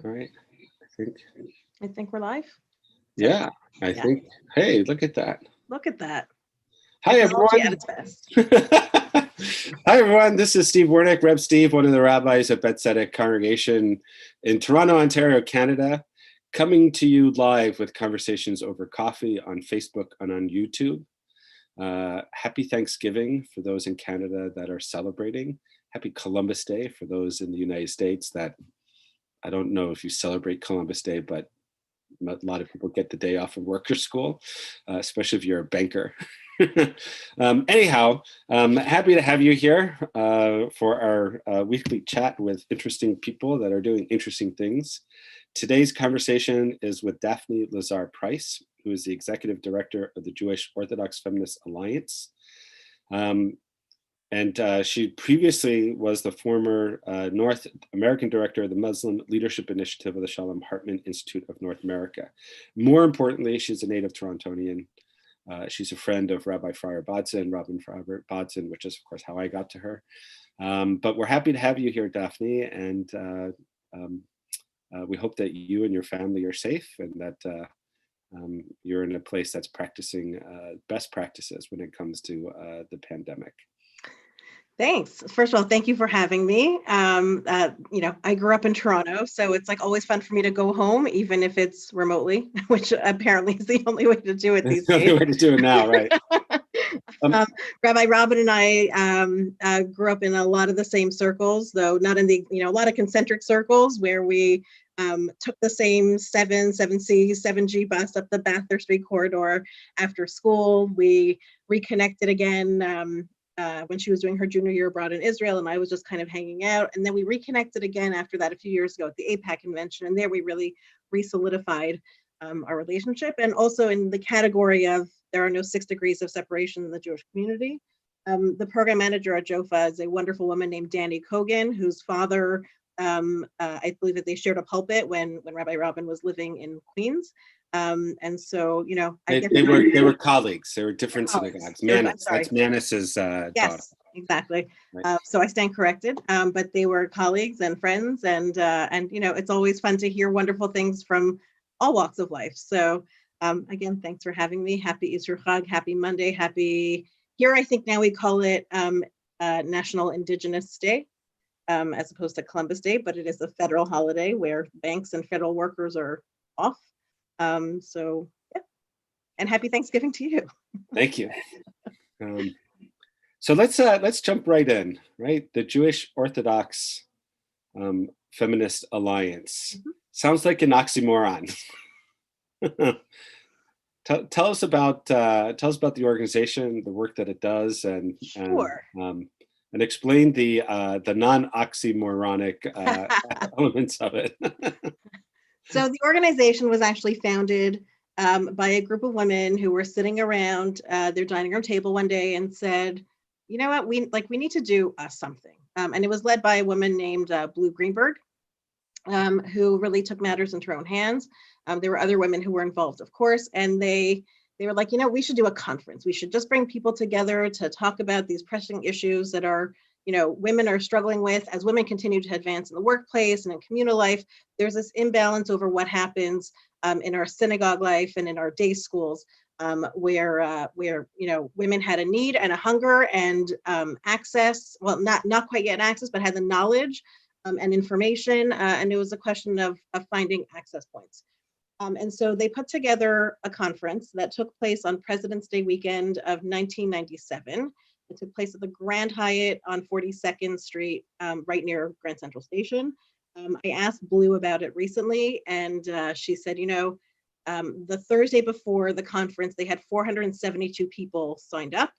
All right, I think we're live. Yeah, I think, hey, look at that. Look at that. Hi, everyone. At its best. Hi, everyone. This is Steve Wernick, Reb Steve, one of the rabbis at Bet Tzedek Congregation in Toronto, Ontario, Canada, coming to you live with conversations over coffee on Facebook and on YouTube. Happy Thanksgiving for those in Canada that are celebrating. Happy Columbus Day for those in the United States that, I don't know if you celebrate Columbus Day, but a lot of people get the day off from work or school, especially if you're a banker. Anyhow, happy to have you here for our weekly chat with interesting people that are doing interesting things. Today's conversation is with Daphne Lazar Price, who is the executive director of the Jewish Orthodox Feminine Alliance. And she previously was the former North American director of the Muslim Leadership Initiative of the Shalom Hartman Institute of North America. More importantly, she's a native Torontonian. She's a friend of Rabbi Friar Bodson, Robin Friar Bodson, which is, of course, how I got to her. But we're happy to have you here, Daphne, and we hope that you and your family are safe and that you're in a place that's practicing best practices when it comes to the pandemic. Thanks. First of all, thank you for having me. I grew up in Toronto, so it's like always fun for me to go home, even if it's remotely, which apparently is the only way to do it these days. The only way to do it now, right? Rabbi Robin and I grew up in a lot of the same circles, though not in the, a lot of concentric circles where we took the same 7C, 7G bus up the Bathurst Street corridor after school. We reconnected again when she was doing her junior year abroad in Israel, and I was just kind of hanging out. And then we reconnected again after that a few years ago at the APAC convention, and there we really re-solidified our relationship. And also in the category of there are no 6 degrees of separation in the Jewish community. The program manager at JOFA is a wonderful woman named Danny Kogan, whose father, I believe that they shared a pulpit when Rabbi Robin was living in Queens. And so, they were colleagues. They were different synagogues. Manis, that's Manis's daughter. Yes, exactly. Right. So I stand corrected. But they were colleagues and friends, and it's always fun to hear wonderful things from all walks of life. So again, thanks for having me. Happy Easter Chag, happy Monday, here I think now we call it National Indigenous Day, as opposed to Columbus Day, but it is a federal holiday where banks and federal workers are off. So yeah, and happy Thanksgiving to you. Thank you. So let's jump right in, right? The Jewish Orthodox Feminist Alliance. Mm-hmm. Sounds like an oxymoron. Tell us about the organization, the work that it does, and sure. And explain the non-oxymoronic elements of it. So the organization was actually founded by a group of women who were sitting around their dining room table one day and said, you know what, we need to do something. And it was led by a woman named Blue Greenberg, who really took matters into her own hands. There were other women who were involved, of course, and they were like, we should do a conference. We should just bring people together to talk about these pressing issues that are, women are struggling with as women continue to advance in the workplace and in communal life. There's this imbalance over what happens in our synagogue life and in our day schools, where women had a need and a hunger and access. Well, not quite yet access, but had the knowledge and information, and it was a question of finding access points. And so they put together a conference that took place on President's Day weekend of 1997. It took place at the Grand Hyatt on 42nd Street, right near Grand Central Station. I asked Blue about it recently, and she said, the Thursday before the conference, they had 472 people signed up.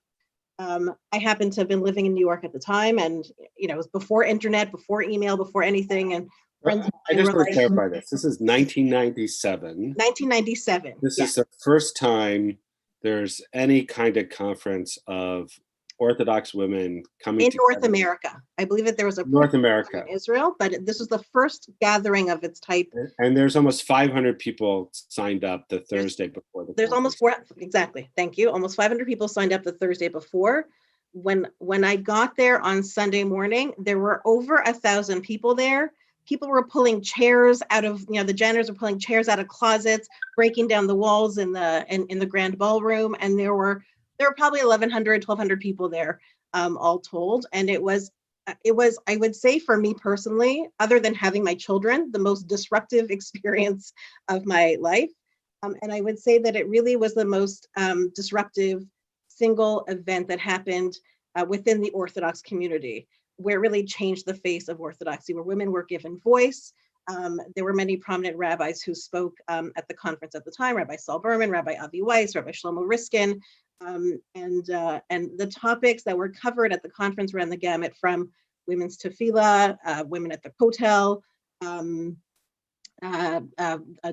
I happened to have been living in New York at the time, and it was before internet, before email, before anything. And friends I just want to clarify this. This is 1997. 1997. This is the first time there's any kind of conference of Orthodox women coming in North America. I believe that there was a North America in Israel, but this was the first gathering of its type. And there's almost 500 people signed up the Thursday before the There's almost exactly. Thank you. Almost 500 people signed up the Thursday before. when I got there on Sunday morning, there were over 1,000 people there. People were pulling chairs out of, the janitors were pulling chairs out of closets, breaking down the walls in the grand ballroom, and there were probably 1,100, 1,200 people there, all told. And it was, I would say, for me personally, other than having my children, the most disruptive experience of my life. And I would say that it really was the most disruptive single event that happened within the Orthodox community, where it really changed the face of Orthodoxy, where women were given voice. There were many prominent rabbis who spoke at the conference at the time: Rabbi Saul Berman, Rabbi Avi Weiss, Rabbi Shlomo Riskin, and the topics that were covered at the conference ran the gamut from women's tefillah, women at the kotel,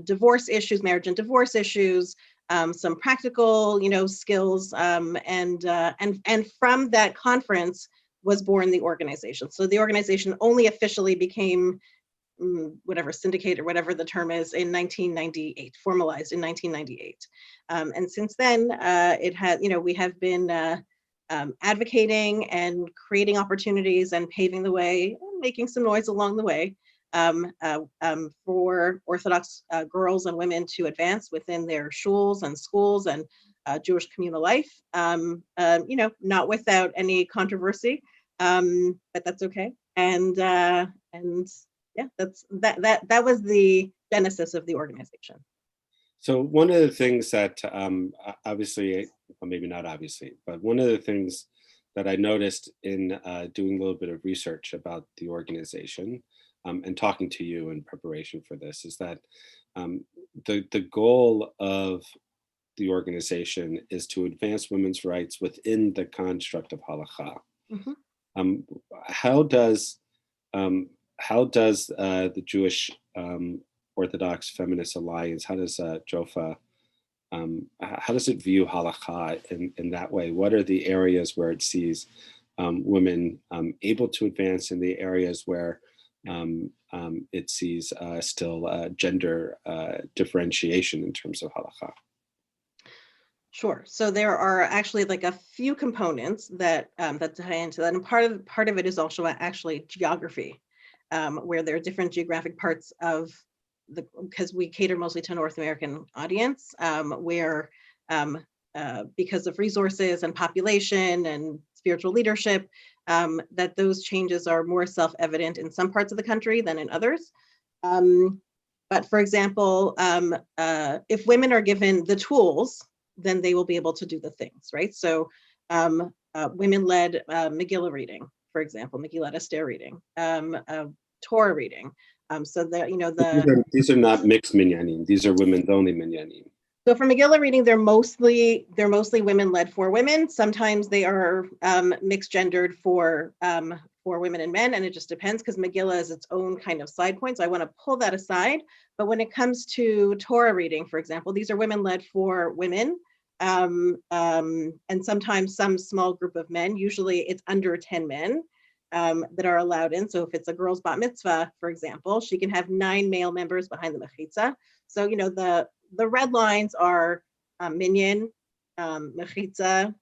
divorce issues, marriage and divorce issues, some practical, skills, and from that conference was born the organization. So the organization only officially became whatever syndicate or whatever the term is in 1998, formalized in 1998. And since then, it had, we have been advocating and creating opportunities and paving the way, making some noise along the way for Orthodox girls and women to advance within their shuls and schools and Jewish communal life, not without any controversy, but that's okay. And yeah, that was the genesis of the organization. So one of the things that obviously, well, maybe not obviously, but one of the things that I noticed in doing a little bit of research about the organization and talking to you in preparation for this is that the goal of the organization is to advance women's rights within the construct of halacha. Mm-hmm. How does the Jewish Orthodox Feminist Alliance, how does JOFA, how does it view halacha in that way? What are the areas where it sees women able to advance, in the areas where it sees still gender differentiation in terms of halacha? Sure. So there are actually like a few components that tie into that, and part of it is also actually geography, where there are different geographic parts of because we cater mostly to a North American audience, where because of resources and population and spiritual leadership, that those changes are more self-evident in some parts of the country than in others. But for example, if women are given the tools, then they will be able to do the things, right? So women-led Megillah reading, for example, Megillat Esther reading, Torah reading. So that, these are not mixed minyanim. These are women's only minyanim. So for Megillah reading, they're mostly women-led for women. Sometimes they are mixed gendered for women and men, and it just depends, because Megillah is its own kind of side point. So I want to pull that aside. But when it comes to Torah reading, for example, these are women-led for women, and sometimes some small group of men. Usually it's under 10 men that are allowed in. So if it's a girl's bat mitzvah, for example, she can have 9 male members behind the mechitza. So the red lines are minyan, mechitza.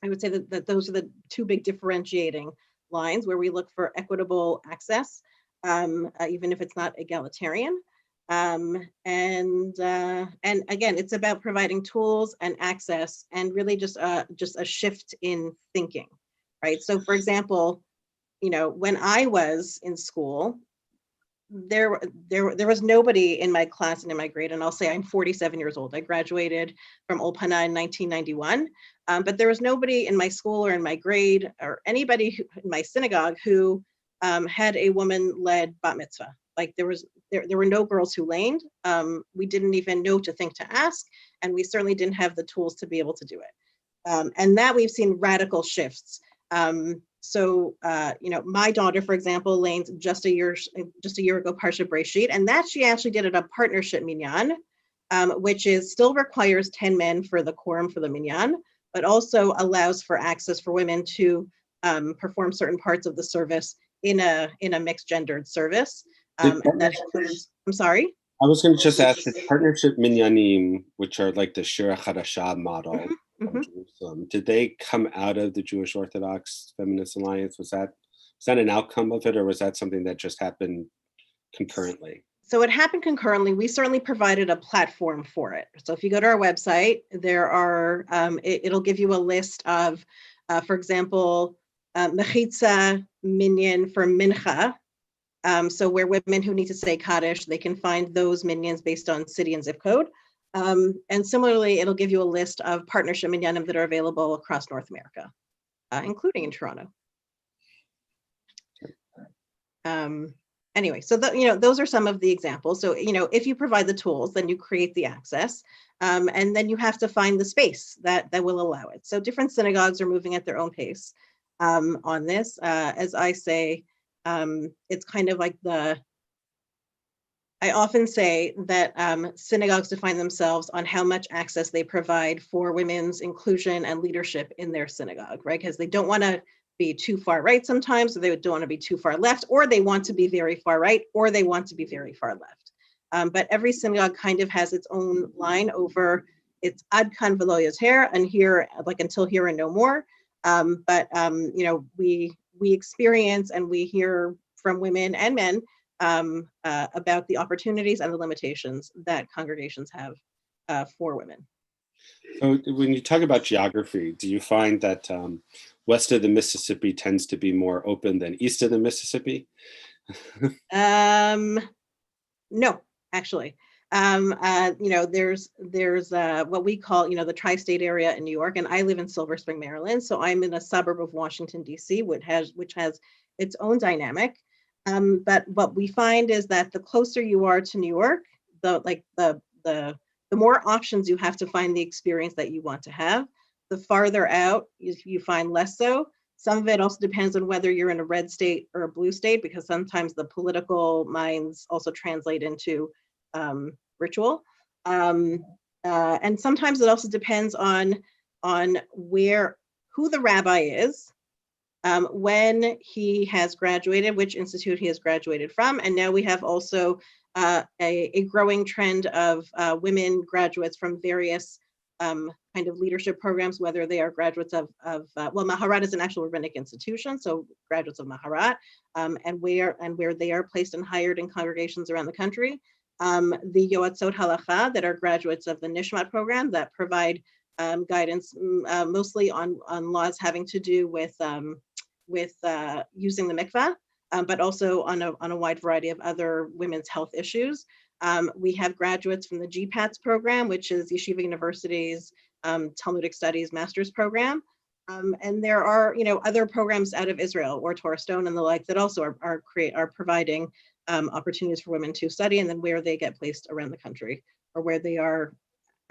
I would say that those are the 2 big differentiating lines where we look for equitable access, even if it's not egalitarian. And again, it's about providing tools and access, and really just a shift in thinking, right? So for example, when I was in school, there was nobody in my class and in my grade, and I'll say I'm 47 years old. I graduated from Ulpana in 1991, but there was nobody in my school or in my grade or anybody in my synagogue who had a woman-led bat mitzvah. Like there were no girls who laned. We didn't even know to think to ask, and we certainly didn't have the tools to be able to do it. And that we've seen radical shifts. So my daughter, for example, laned just a year ago, Parsha Breshit, and that she actually did at a partnership minyan, which still requires 10 men for the quorum for the minyan, but also allows for access for women to perform certain parts of the service in a mixed gendered service. And that includes, I'm sorry? I was going to just ask, the partnership minyanim, which are like the Shira Chadasha model, Did they come out of the Jewish Orthodox Feminist Alliance? Was that an outcome of it, or was that something that just happened concurrently? So it happened concurrently. We certainly provided a platform for it. So if you go to our website, there are, it'll give you a list of, for example, mechitza minyan for mincha. So where women who need to say Kaddish, they can find those minyans based on city and zip code. And similarly, it'll give you a list of partnership minyanim that are available across North America, including in Toronto. Anyway, so those are some of the examples. So, if you provide the tools, then you create the access, and then you have to find the space that will allow it. So different synagogues are moving at their own pace on this. As I say, it's kind of like I often say that synagogues define themselves on how much access they provide for women's inclusion and leadership in their synagogue, right? Because they don't want to be too far right sometimes, or they don't want to be too far left, or they want to be very far right, or they want to be very far left. But every synagogue kind of has its own line over its ad kan v'lo yoter, and here, like until here and no more. But we experience and we hear from women and men about the opportunities and the limitations that congregations have for women. So when you talk about geography, do you find that west of the Mississippi tends to be more open than east of the Mississippi? No, actually. There's what we call, the tri-state area in New York, and I live in Silver Spring, Maryland. So I'm in a suburb of Washington, D.C., which has its own dynamic. But what we find is that the closer you are to New York, the more options you have to find the experience that you want to have. The farther out, you find less so. Some of it also depends on whether you're in a red state or a blue state, because sometimes the political minds also translate into ritual. And sometimes it also depends on who the rabbi is, when he has graduated, which institute he has graduated from. And now we have also a growing trend of women graduates from various kind of leadership programs, whether they are graduates of Maharat is an actual rabbinic institution, so graduates of Maharat, and where they are placed and hired in congregations around the country. The Yoatzot Halacha that are graduates of the Nishmat program that provide guidance mostly on laws having to do with using the mikvah, but also on a wide variety of other women's health issues. We have graduates from the GPATS program, which is Yeshiva University's Talmudic Studies Master's program. And there are, other programs out of Israel or Torah Stone and the like that also are providing opportunities for women to study, and then where they get placed around the country or where they are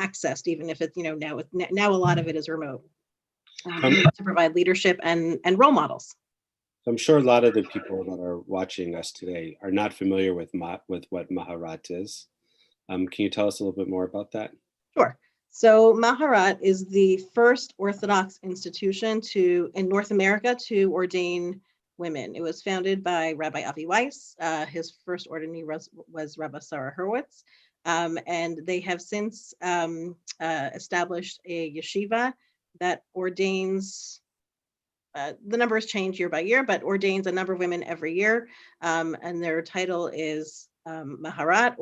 accessed, even if it's, now a lot of it is remote, to provide leadership and role models. I'm sure a lot of the people that are watching us today are not familiar with what Maharat is. Can you tell us a little bit more about that? Sure. So Maharat is the first Orthodox institution in North America to ordain women. It was founded by Rabbi Avi Weiss. His first ordinee was Rabbi Sarah Hurwitz. And they have since established a yeshiva that ordains, the numbers change year by year, but ordains a number of women every year. And their title is Maharat,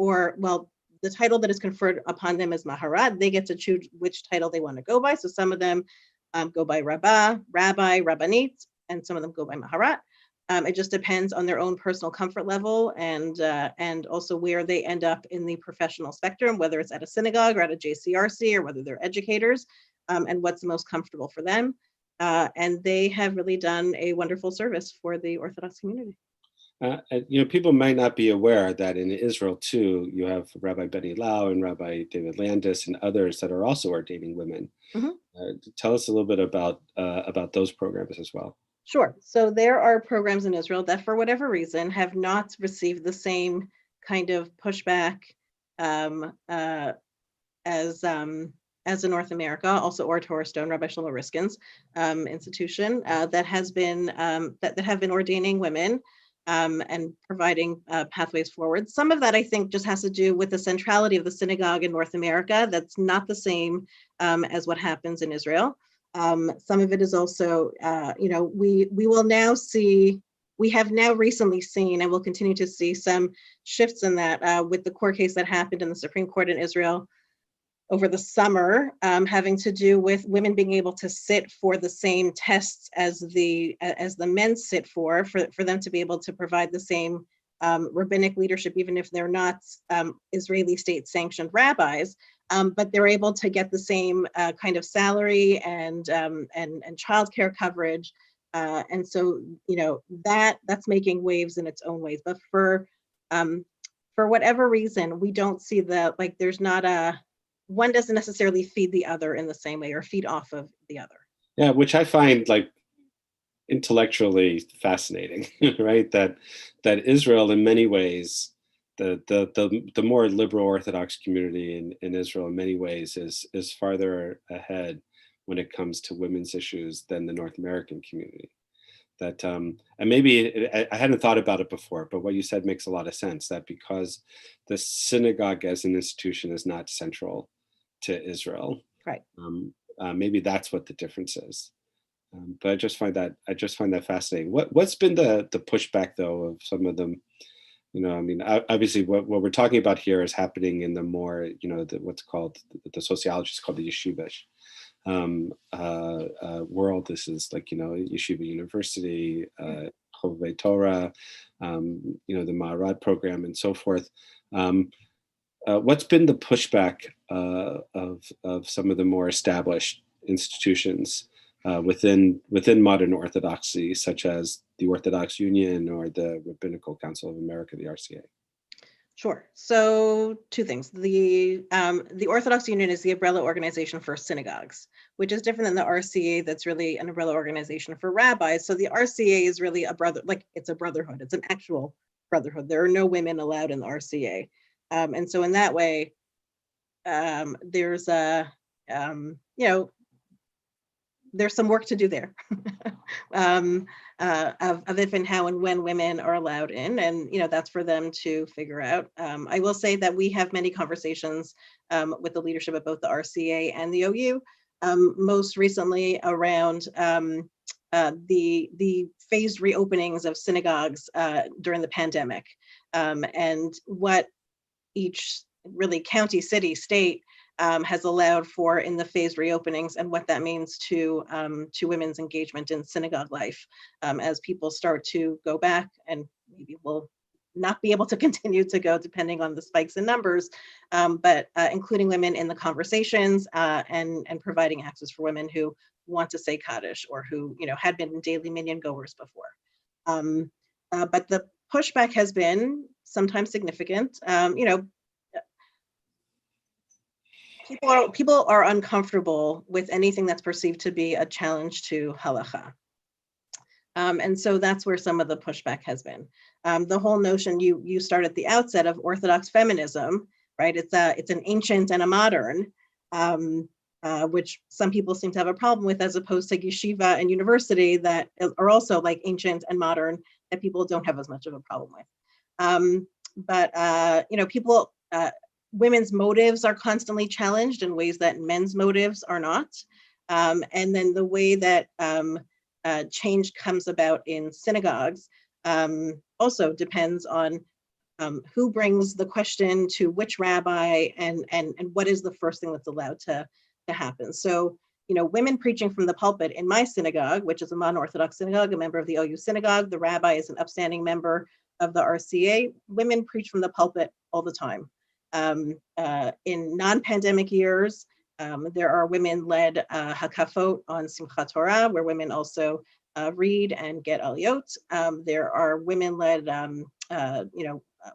the title that is conferred upon them is Maharat. They get to choose which title they want to go by. So some of them go by Rabbi, Rabbanit, and some of them go by Maharat. It just depends on their own personal comfort level and also where they end up in the professional spectrum, whether it's at a synagogue or at a JCRC or whether they're educators, and what's the most comfortable for them. And they have really done a wonderful service for the Orthodox community. People might not be aware that in Israel too, you have Rabbi Benny Lau and Rabbi David Landis and others that are also ordaining women. Mm-hmm. Tell us a little bit about those programs as well. Sure. So there are programs in Israel that, for whatever reason, have not received the same kind of pushback as in North America. Also, or Torah Stone, Rabbi Shlomo Riskin's institution that have been ordaining women and providing pathways forward. Some of that, I think, just has to do with the centrality of the synagogue in North America. That's not the same as what happens in Israel. Some of it is also, we will now see, we have now recently seen, and will continue to see some shifts in that with the court case that happened in the Supreme Court in Israel over the summer, having to do with women being able to sit for the same tests as the men sit for them to be able to provide the same rabbinic leadership, even if they're not Israeli state sanctioned rabbis, but they're able to get the same kind of salary and childcare coverage. And so, that's making waves in its own ways. But for whatever reason, we don't see there's not one doesn't necessarily feed the other in the same way or feed off of the other. Yeah, which I find intellectually fascinating, right? That Israel, in many ways, the more liberal Orthodox community in Israel, in many ways, is farther ahead when it comes to women's issues than the North American community. That and maybe I hadn't thought about it before, but what you said makes a lot of sense. That because the synagogue as an institution is not central to Israel, right? Maybe that's what the difference is. But I just find that fascinating. What's been the pushback though of some of them? Obviously what we're talking about here is happening in the more, what's called, the sociologists call the yeshivish world. This is Yeshiva University, Chovevei Torah, the Maharat program and so forth. What's been the pushback of some of the more established institutions within modern Orthodoxy, such as the Orthodox Union or the Rabbinical Council of America, the RCA? Sure. So two things. The Orthodox Union is the umbrella organization for synagogues, which is different than the RCA. That's really an umbrella organization for rabbis. So the RCA is really it's a brotherhood. It's an actual brotherhood. There are no women allowed in the RCA. And so in that way, there's there's some work to do there of if and how and when women are allowed in, and that's for them to figure out. I will say that we have many conversations with the leadership of both the RCA and the OU, most recently around the phased reopenings of synagogues during the pandemic, and what each really county, city, state has allowed for in the phased reopenings, and what that means to women's engagement in synagogue life as people start to go back, and maybe will not be able to continue to go depending on the spikes in numbers, but including women in the conversations and providing access for women who want to say Kaddish or who had been daily minyan goers before. But the pushback has been sometimes significant. People are uncomfortable with anything that's perceived to be a challenge to halacha. And so that's where some of the pushback has been. The whole notion you start at the outset of Orthodox feminism, right? It's an ancient and a modern, which some people seem to have a problem with, as opposed to yeshiva and university that are also like ancient and modern, that people don't have as much of a problem with. People, women's motives are constantly challenged in ways that men's motives are not. And then the way that change comes about in synagogues also depends on who brings the question to which rabbi, and what is the first thing that's allowed to happen. So, women preaching from the pulpit in my synagogue, which is a modern Orthodox synagogue, a member of the OU synagogue, the rabbi is an upstanding member of the RCA. Women preach from the pulpit all the time. In non-pandemic years, there are women-led hakafot on Simchat Torah, where women also read and get aliyot. There are women-led,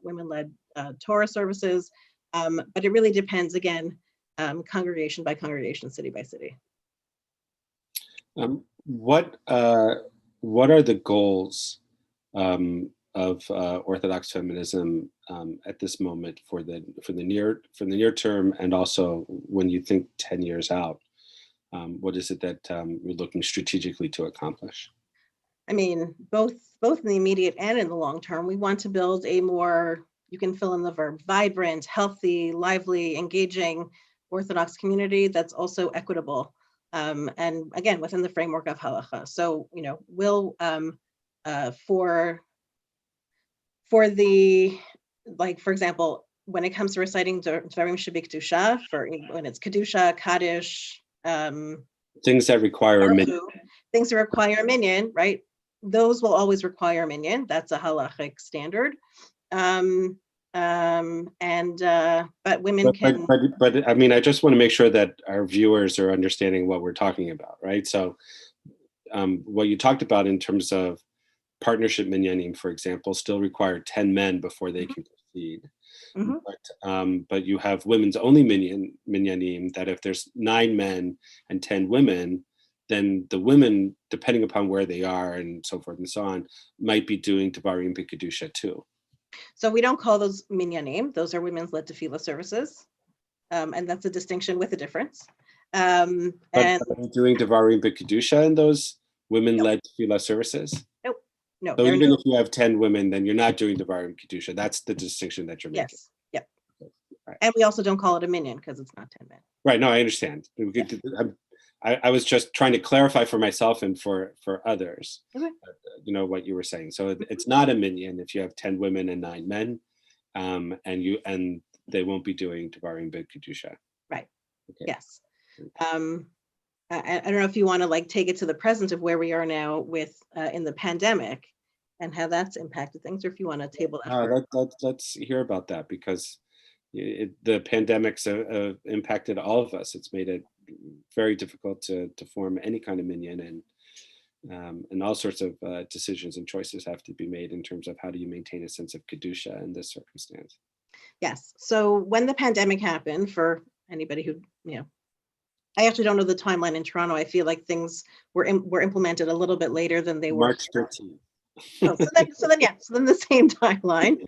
women-led Torah services, but it really depends, again, congregation by congregation, city by city. What are the goals of Orthodox feminism at this moment for the near term, and also when you think 10 years out? What is it that you're looking strategically to accomplish? I mean, both in the immediate and in the long term, we want to build a more, you can fill in the verb, vibrant, healthy, lively, engaging Orthodox community that's also equitable. and again, within the framework of halacha. So, we'll, for the, like, for example, when it comes to reciting Dvarim Kedusha, when it's Kedusha, Kaddish, things that require a minyan. Things that require a minyan, right? Those will always require a minyan. That's a halachic standard. But women can. But I mean, I just want to make sure that our viewers are understanding what we're talking about, right? So, what you talked about in terms of partnership minyanim, for example, still require 10 men before they can proceed. But you have women's only minyanim that if there's 9 men and 10 women, then the women, depending upon where they are and so forth and so on, might be doing Devarim Kedusha too. So we don't call those minyanim; those are women's led tefillah services, and that's a distinction with a difference. But are you doing Devarim Kedusha in those women-led tefillah services? No. So even if you have 10 women, then you're not doing Devarim Kedusha. That's the distinction that you're making. Yes. Yep. Right. And we also don't call it a minyan because it's not 10 men. Right. No, I understand. I was just trying to clarify for myself and for others, what you were saying. So it's not a minyan if you have 10 women and 9 men, and they won't be doing Devarim Kedusha. Right. Okay. Yes. I don't know if you want to take it to the present of where we are now with in the pandemic and how that's impacted things, or if you want to table that. Let's hear about that, because the pandemic's impacted all of us. It's made it very difficult to form any kind of minyan, and all sorts of decisions and choices have to be made in terms of how do you maintain a sense of Kedusha in this circumstance. Yes. So when the pandemic happened, for anybody who, I actually don't know the timeline in Toronto. I feel like things were implemented a little bit later than they were. March 13th. So then the same timeline.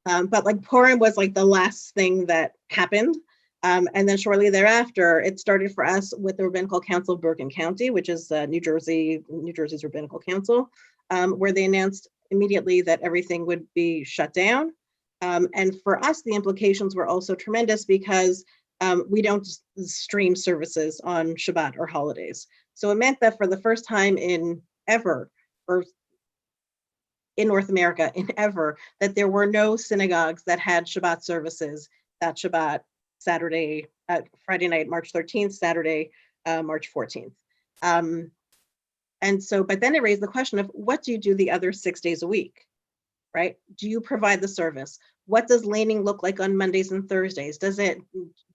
But Purim was the last thing that happened. And then shortly thereafter, it started for us with the Rabbinical Council of Bergen County, which is New Jersey's Rabbinical Council, where they announced immediately that everything would be shut down. And for us, the implications were also tremendous because we don't stream services on Shabbat or holidays. So it meant that for the first time in North America, that there were no synagogues that had Shabbat services that Shabbat, Saturday, Friday night, March 13th, Saturday, March 14th. But then it raised the question of what do you do the other 6 days a week, right? Do you provide the service? What does laning look like on Mondays and Thursdays? Do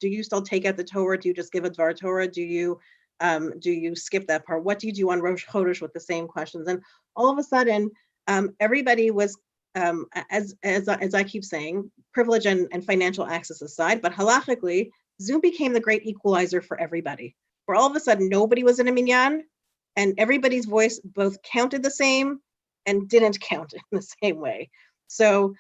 you still take out the Torah? Do you just give a Dvar Torah? Do you skip that part? What do you do on Rosh Chodesh with the same questions? And all of a sudden, everybody was, as I keep saying, privilege and financial access aside, but halachically, Zoom became the great equalizer for everybody. Where all of a sudden, nobody was in a minyan, and everybody's voice both counted the same and didn't count in the same way. So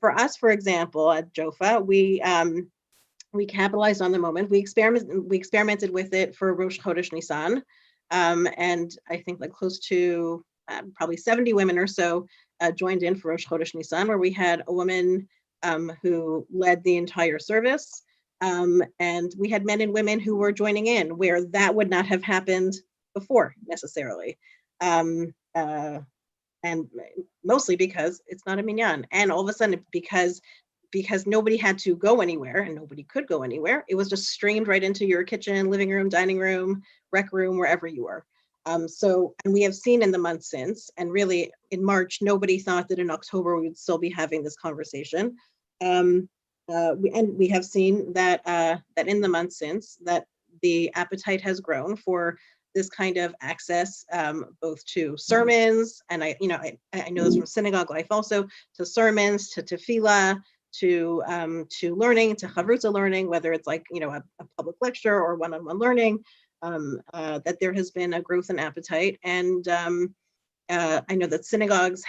for us, for example, at JOFA, we capitalized on the moment. We experimented with it for Rosh Chodesh Nisan, and I think close to probably 70 women or so joined in for Rosh Chodesh Nisan, where we had a woman who led the entire service, and we had men and women who were joining in, where that would not have happened before necessarily. And mostly because it's not a minyan. And all of a sudden, because nobody had to go anywhere and nobody could go anywhere, it was just streamed right into your kitchen, living room, dining room, rec room, wherever you were. And we have seen in the months since, and really in March, nobody thought that in October we would still be having this conversation. We have seen that that in the months since, that the appetite has grown for this kind of access, both to sermons, and I know this from synagogue life also, to sermons, to tefillah, to learning, to chavruta learning, whether it's a public lecture or one-on-one learning, that there has been a growth in appetite. And I know that synagogues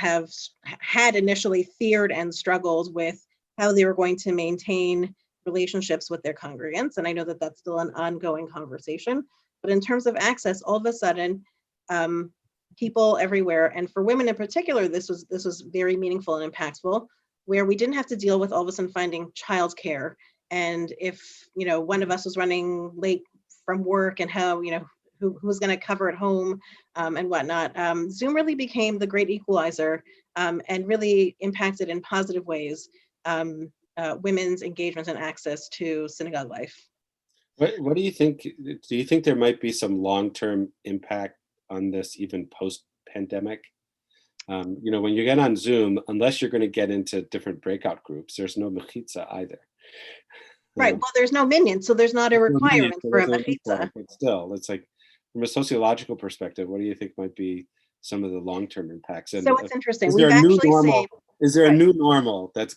had initially feared and struggled with how they were going to maintain relationships with their congregants. And I know that that's still an ongoing conversation. But in terms of access, all of a sudden, people everywhere, and for women in particular, this was very meaningful and impactful, where we didn't have to deal with all of a sudden finding childcare. And if one of us was running late from work and how, who's going to cover at home and whatnot. Zoom really became the great equalizer and really impacted in positive ways women's engagement and access to synagogue life. What do you think? Do you think there might be some long-term impact on this even post-pandemic? When you get on Zoom, unless you're going to get into different breakout groups, there's no mechitza either. Right. Well, there's no minyan, so there's not a requirement for a no mechitza. But still, it's like from a sociological perspective, what do you think might be some of the long-term impacts? And so it's interesting. Is there We've a new actually normal? seen. Is there a Right. new normal that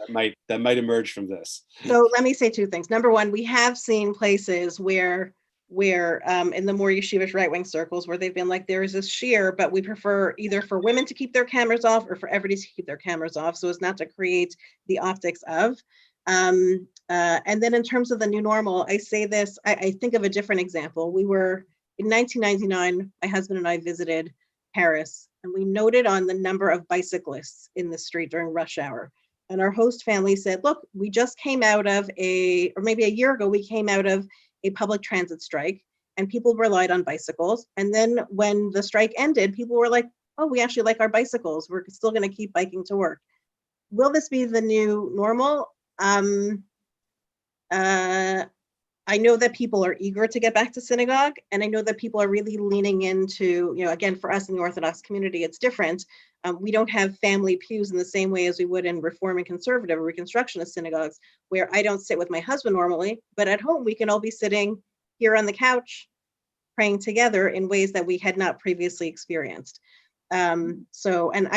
might emerge from this? So let me say two things. Number one, we have seen places where in the more yeshivish right-wing circles where they've been like, there is this sheer, but we prefer either for women to keep their cameras off or for everybody to keep their cameras off, so as not to create the optics of. And then in terms of the new normal, I say this, I think of a different example. We were, in 1999, my husband and I visited Paris, and we noted on the number of bicyclists in the street during rush hour. And our host family said, look, we just came out of or maybe a year ago, we came out of a public transit strike and people relied on bicycles. And then when the strike ended, people were like, oh, we actually like our bicycles. We're still going to keep biking to work. Will this be the new normal? I know that people are eager to get back to synagogue, and I know that people are really leaning into, again, for us in the Orthodox community, it's different. We don't have family pews in the same way as we would in Reform and Conservative or Reconstructionist synagogues, where I don't sit with my husband normally, but at home we can all be sitting here on the couch praying together in ways that we had not previously experienced. So, and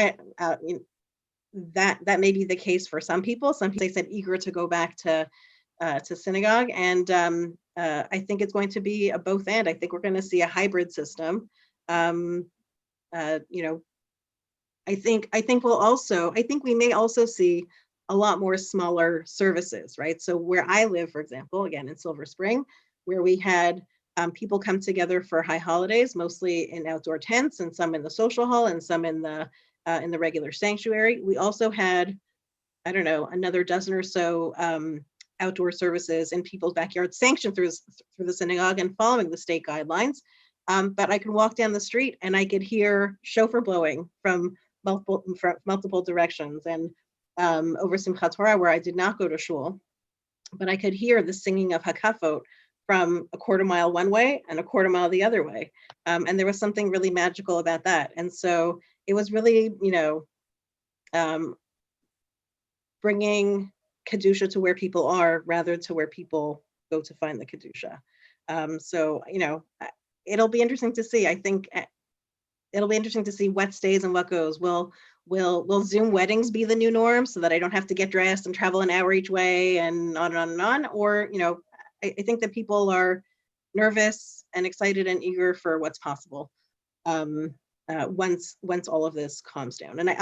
that may be the case for some people. Some people, they said, eager to go back to synagogue, and I think it's going to be a both and. I think we're going to see a hybrid system. I think we may also see a lot more smaller services, right? So where I live, for example, again in Silver Spring, where we had people come together for high holidays, mostly in outdoor tents, and some in the social hall, and some in the regular sanctuary. We also had, I don't know, another dozen or so outdoor services in people's backyards, sanctioned through the synagogue and following the state guidelines. But I could walk down the street and I could hear shofar blowing from multiple directions. And over Simchat Torah, where I did not go to shul, but I could hear the singing of Hakafot from a quarter mile one way and a quarter mile the other way. And there was something really magical about that. And so it was really, bringing Kedusha to where people are rather to where people go to find the Kedusha. So, it'll be interesting to see. I think it'll be interesting to see what stays and what goes. Will Zoom weddings be the new norm so that I don't have to get dressed and travel an hour each way and on and on and on? Or, I think that people are nervous and excited and eager for what's possible once all of this calms down. And I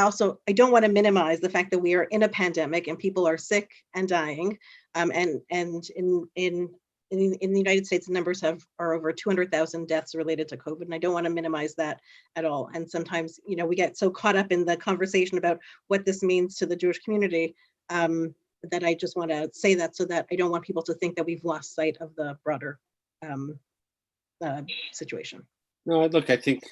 don't want to minimize the fact that we are in a pandemic and people are sick and dying. And in the United States, the numbers are over 200,000 deaths related to COVID, and I don't want to minimize that at all. And sometimes, we get so caught up in the conversation about what this means to the Jewish community that I just want to say that, so that I don't want people to think that we've lost sight of the broader situation. No, look, I think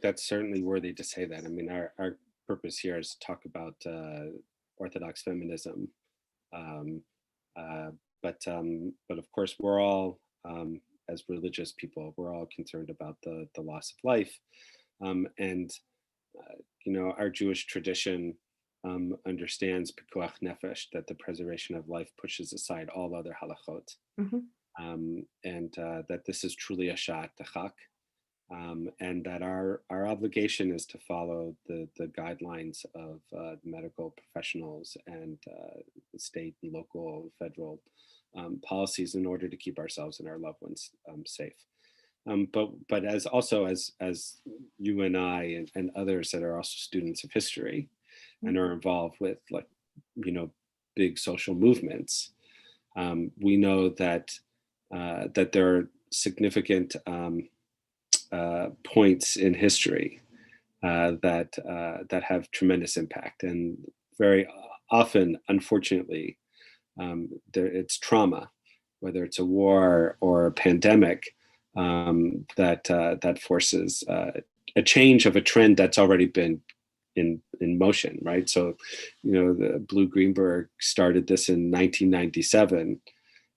that's certainly worthy to say that. I mean, our purpose here is to talk about Orthodox feminism, but of course, we're all, as religious people, we're all concerned about the loss of life, and our Jewish tradition understands pikuach nefesh, that the preservation of life pushes aside all other halachot, and that this is truly a sha'at dechak. And that our obligation is to follow the guidelines of medical professionals and state, local, federal policies in order to keep ourselves and our loved ones safe. But as you and I and others that are also students of history and are involved with big social movements, we know that there are significant points in history that have tremendous impact, and very often, unfortunately, it's trauma, whether it's a war or a pandemic, that forces a change of a trend that's already been in motion, right? So, the Blue Greenberg started this in 1997,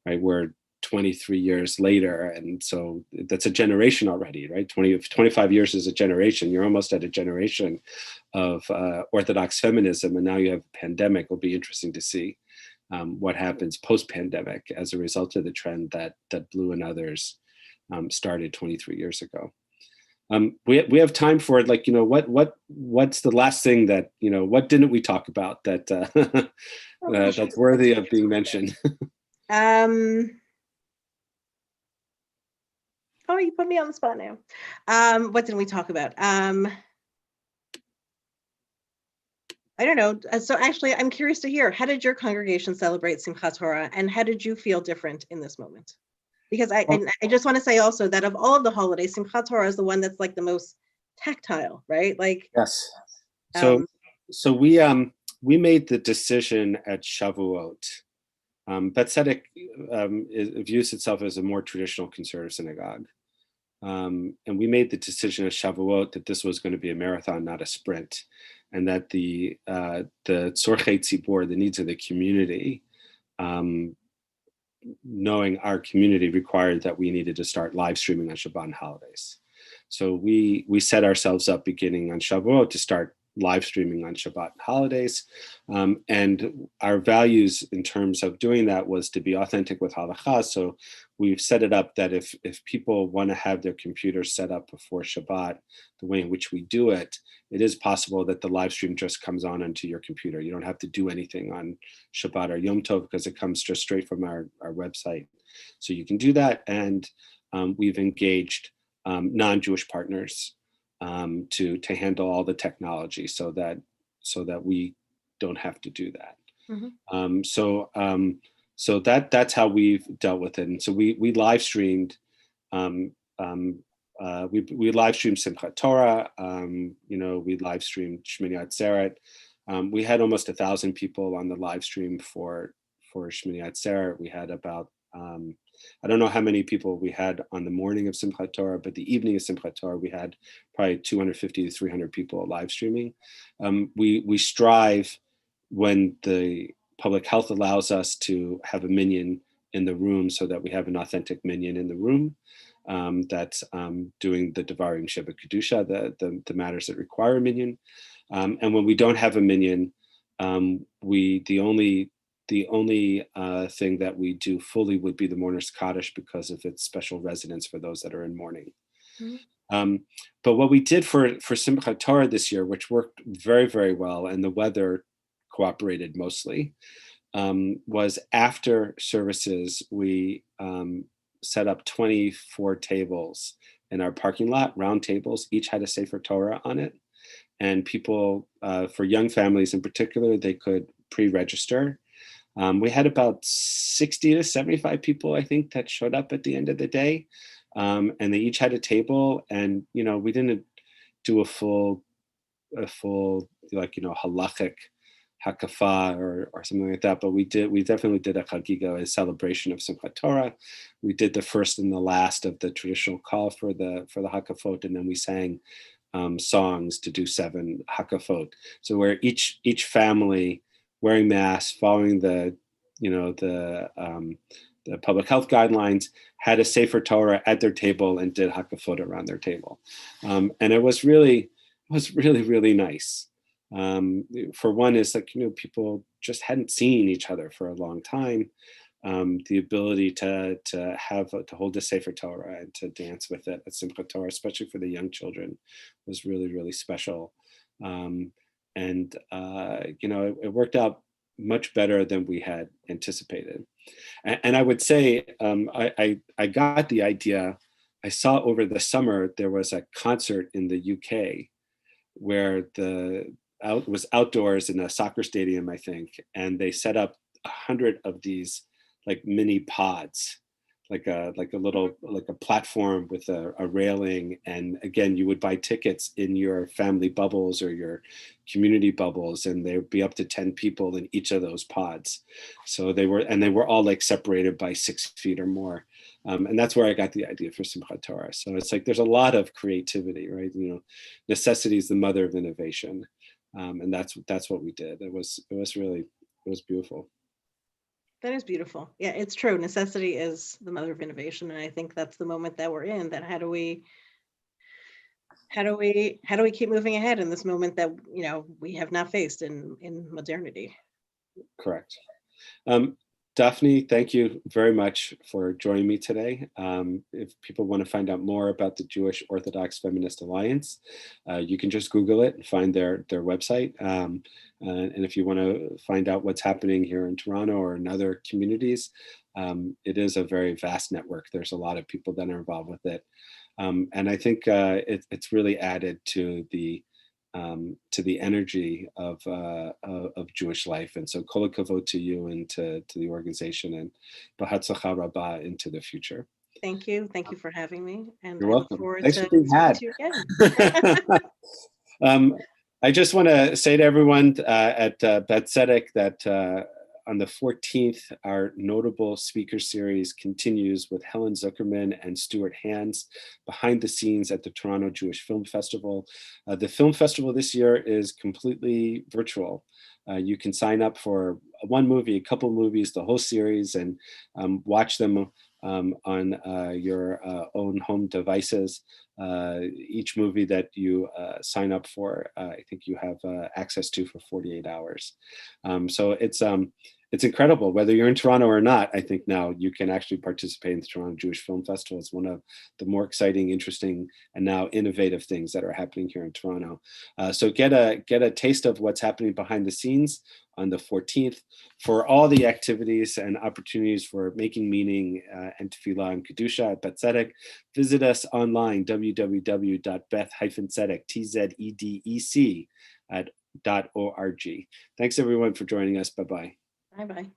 right? We're 23 years later, and so that's a generation already, right? 25 years is a generation. You're almost at a generation of Orthodox feminism, and now you have a pandemic. It'll be interesting to see what happens post-pandemic as a result of the trend that Blue and others started 23 years ago. We have time for it. Like, what's the last thing that, what didn't we talk about that that's worthy of being mentioned? Oh, you put me on the spot now. What didn't we talk about? I don't know. So actually, I'm curious to hear, how did your congregation celebrate Simchat Torah, and how did you feel different in this moment? Because I just want to say also that of all of the holidays, Simchat Torah is the one that's like the most tactile, right? Like, yes. So we made the decision at Shavuot. Bet Tzedek views itself as a more traditional conservative synagogue. And we made the decision at Shavuot that this was going to be a marathon, not a sprint, and that the tzorchei tzibor, the needs of the community, knowing our community, required that we needed to start live streaming on Shabbat and holidays. So we set ourselves up beginning on Shavuot to start live streaming on Shabbat and holidays. And our values in terms of doing that was to be authentic with halacha. So we've set it up that if people want to have their computers set up before Shabbat, the way in which we do it, it is possible that the live stream just comes on onto your computer. You don't have to do anything on Shabbat or Yom Tov because it comes just straight from our website. So you can do that. And we've engaged non-Jewish partners to handle all the technology so that we don't have to do that. Mm-hmm. So that's how we've dealt with it. And so we live streamed. We live streamed Simchat Torah. We live streamed Shmini Atzeret. We had almost 1,000 people on the live stream for Shmini Atzeret. We had about I don't know how many people we had on the morning of Simchat Torah, but the evening of Simchat Torah, we had probably 250 to 300 people live streaming. We strive, when the public health allows us, to have a minyan in the room so that we have an authentic minyan in the room that's doing the Devarim Sheba Kedusha, the matters that require a minyan. And when we don't have a minyan, the only thing that we do fully would be the mourner's Kaddish because of its special resonance for those that are in mourning. Mm-hmm. But what we did for Simchat Torah this year, which worked very, very well, and the weather cooperated mostly, was after services, we set up 24 tables in our parking lot, round tables. Each had a Sefer Torah on it. And people, for young families in particular, they could pre-register. We had about 60 to 75 people, I think, that showed up at the end of the day. And they each had a table. And, we didn't do a full halachic hakafa or something like that. But we definitely did a chagiga, a celebration of Simchat Torah. We did the first and the last of the traditional call for the hakafot. And then we sang songs to do 7 hakafot. So where each family, wearing masks, following the public health guidelines, had a Sefer Torah at their table and did hakafot around their table, and it was really, really nice. For one, is like people just hadn't seen each other for a long time. The ability to hold a Sefer Torah and to dance with it at Simchat Torah, especially for the young children, was really, really special. And it worked out much better than we had anticipated. And I would say I got the idea. I saw over the summer there was a concert in the UK where it was outdoors in a soccer stadium, I think, and they set up 100 of these like mini pods, like a little like a platform with a railing, and again you would buy tickets in your family bubbles or your community bubbles, and there would be up to 10 people in each of those pods. So they were all like separated by 6 feet or more. And that's where I got the idea for Simchat Torah. So it's like there's a lot of creativity, right? You know, necessity is the mother of innovation, and that's what we did. It was beautiful. That is beautiful. Yeah, it's true. Necessity is the mother of innovation, and I think that's the moment that we're in. That how do we keep moving ahead in this moment that we have not faced in modernity? Correct. Daphne, thank you very much for joining me today. If people want to find out more about the Jewish Orthodox Feminist Alliance, you can just Google it and find their website. And if you want to find out what's happening here in Toronto or in other communities, it is a very vast network. There's a lot of people that are involved with it. And I think it's really added to the energy of Jewish life. And so kol hakavod to you and to the organization, and b'hatzacha rabbah into the future. Thank you. Thank you for having me. And You're I welcome. look forward Thanks to for being had. speaking to you again. I just want to say to everyone at Bet Tzedek that on the 14th, our notable speaker series continues with Helen Zuckerman and Stuart Hands behind the scenes at the Toronto Jewish Film Festival. The film festival this year is completely virtual. You can sign up for one movie, a couple movies, the whole series, and watch them on your own home devices. Each movie that you sign up for, I think you have access to for 48 hours. So it's incredible. Whether you're in Toronto or not, I think now you can actually participate in the Toronto Jewish Film Festival. It's one of the more exciting, interesting, and now innovative things that are happening here in Toronto. So get a taste of what's happening behind the scenes on the 14th. For all the activities and opportunities for making meaning and tefillah and Kedusha at Bet Tzedek, visit us online, www.beth-tzedek.org. Thanks everyone for joining us. Bye-bye. Bye-bye.